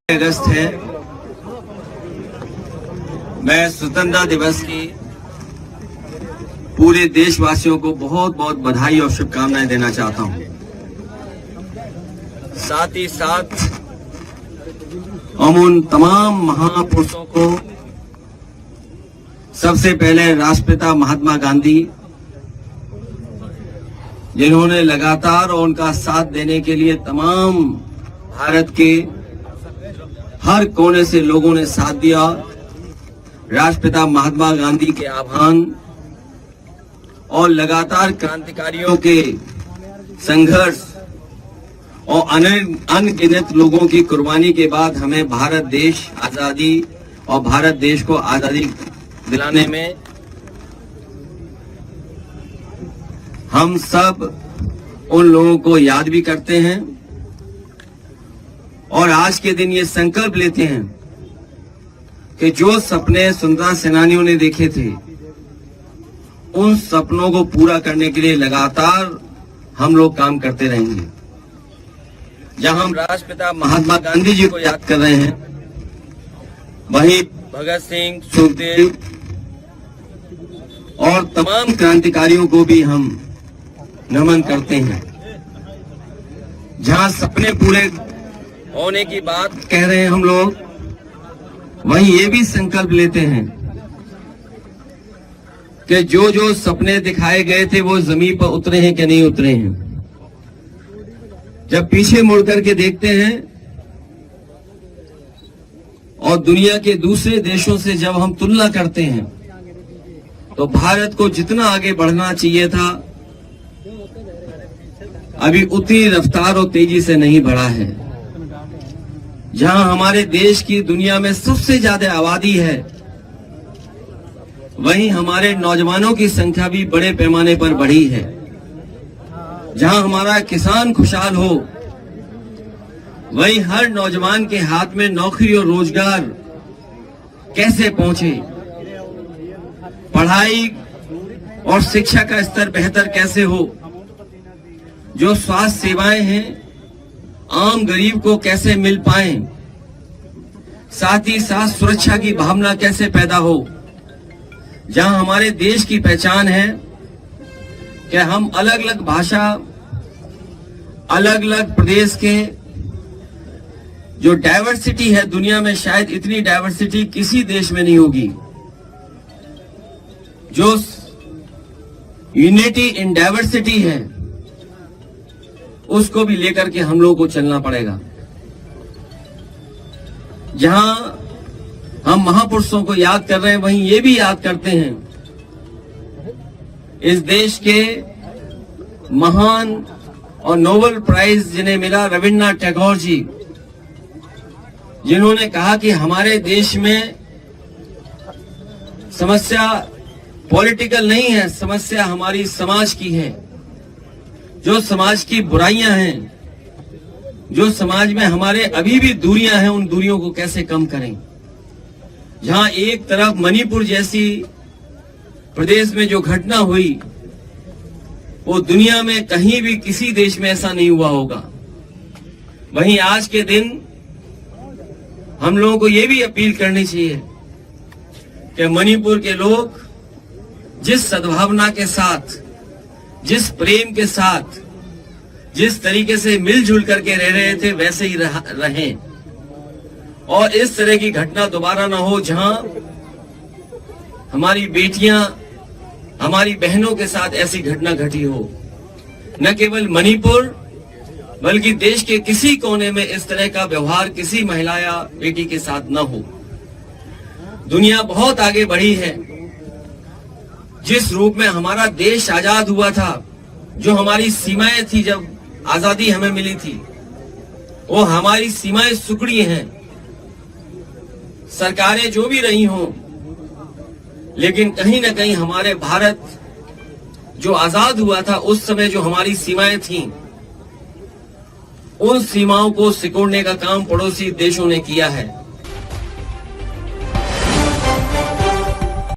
अगस्त है। मैं स्वतंत्रता दिवस की पूरे देशवासियों को बहुत बहुत बधाई और शुभकामनाएं देना चाहता हूं। साथ ही साथ हम उन तमाम महापुरुषों को, सबसे पहले राष्ट्रपिता महात्मा गांधी, जिन्होंने लगातार और उनका साथ देने के लिए तमाम भारत के हर कोने से लोगों ने साथ दिया। राष्ट्रपिता महात्मा गांधी के आह्वान और लगातार क्रांतिकारियों के संघर्ष और अनगिनत लोगों की कुर्बानी के बाद हमें भारत देश आजादी और भारत देश को आजादी दिलाने में हम सब उन लोगों को याद भी करते हैं और आज के दिन ये संकल्प लेते हैं कि जो सपने स्वतंत्रता सेनानियों ने देखे थे, उन सपनों को पूरा करने के लिए लगातार हम लोग काम करते रहेंगे। जहां हम राष्ट्रपिता महात्मा गांधी जी को याद कर रहे हैं, वहीं भगत सिंह, सुखदेव और तमाम क्रांतिकारियों को भी हम नमन करते हैं। जहां सपने पूरे होने की बात कह रहे हैं हम लोग, वहीं ये भी संकल्प लेते हैं कि जो जो सपने दिखाए गए थे वो जमीन पर उतरे हैं कि नहीं उतरे हैं। जब पीछे मुड़ करके देखते हैं और दुनिया के दूसरे देशों से जब हम तुलना करते हैं, तो भारत को जितना आगे बढ़ना चाहिए था, अभी उतनी रफ्तार और तेजी से नहीं बढ़ा है। जहां हमारे देश की दुनिया में सबसे ज्यादा आबादी है, वहीं हमारे नौजवानों की संख्या भी बड़े पैमाने पर बढ़ी है। जहां हमारा किसान खुशहाल हो, वहीं हर नौजवान के हाथ में नौकरी और रोजगार कैसे पहुंचे, पढ़ाई और शिक्षा का स्तर बेहतर कैसे हो, जो स्वास्थ्य सेवाएं हैं आम गरीब को कैसे मिल पाए, साथ ही साथ सुरक्षा की भावना कैसे पैदा हो। जहां हमारे देश की पहचान है कि हम अलग अलग भाषा, अलग अलग प्रदेश के, जो डाइवर्सिटी है दुनिया में, शायद इतनी डाइवर्सिटी किसी देश में नहीं होगी। जो यूनिटी इन डाइवर्सिटी है, उसको भी लेकर के हम लोगों को चलना पड़ेगा। जहां हम महापुरुषों को याद कर रहे हैं, वहीं ये भी याद करते हैं इस देश के महान और नोबेल प्राइज जिन्हें मिला, रविन्द्रनाथ टैगोर जी, जिन्होंने कहा कि हमारे देश में समस्या पॉलिटिकल नहीं है, समस्या हमारी समाज की है। जो समाज की बुराइयां हैं, जो समाज में हमारे अभी भी दूरियां हैं, उन दूरियों को कैसे कम करें। जहां एक तरफ मणिपुर जैसी प्रदेश में जो घटना हुई, वो दुनिया में कहीं भी किसी देश में ऐसा नहीं हुआ होगा। वहीं आज के दिन हम लोगों को ये भी अपील करनी चाहिए कि मणिपुर के लोग जिस सद्भावना के साथ, जिस प्रेम के साथ, जिस तरीके से मिलजुल करके रह रहे थे, वैसे ही रहें और इस तरह की घटना दोबारा ना हो, जहां हमारी बेटियां, हमारी बहनों के साथ ऐसी घटना घटी हो। न केवल मणिपुर, बल्कि देश के किसी कोने में इस तरह का व्यवहार किसी महिला या बेटी के साथ न हो। दुनिया बहुत आगे बढ़ी है। जिस रूप में हमारा देश आजाद हुआ था, जो हमारी सीमाएं थी जब आजादी हमें मिली थी, वो हमारी सीमाएं सुकड़ी हैं। सरकारें जो भी रही हों, लेकिन कहीं ना कहीं हमारे भारत जो आजाद हुआ था, उस समय जो हमारी सीमाएं थीं, उन सीमाओं को सिकोड़ने का काम पड़ोसी देशों ने किया है।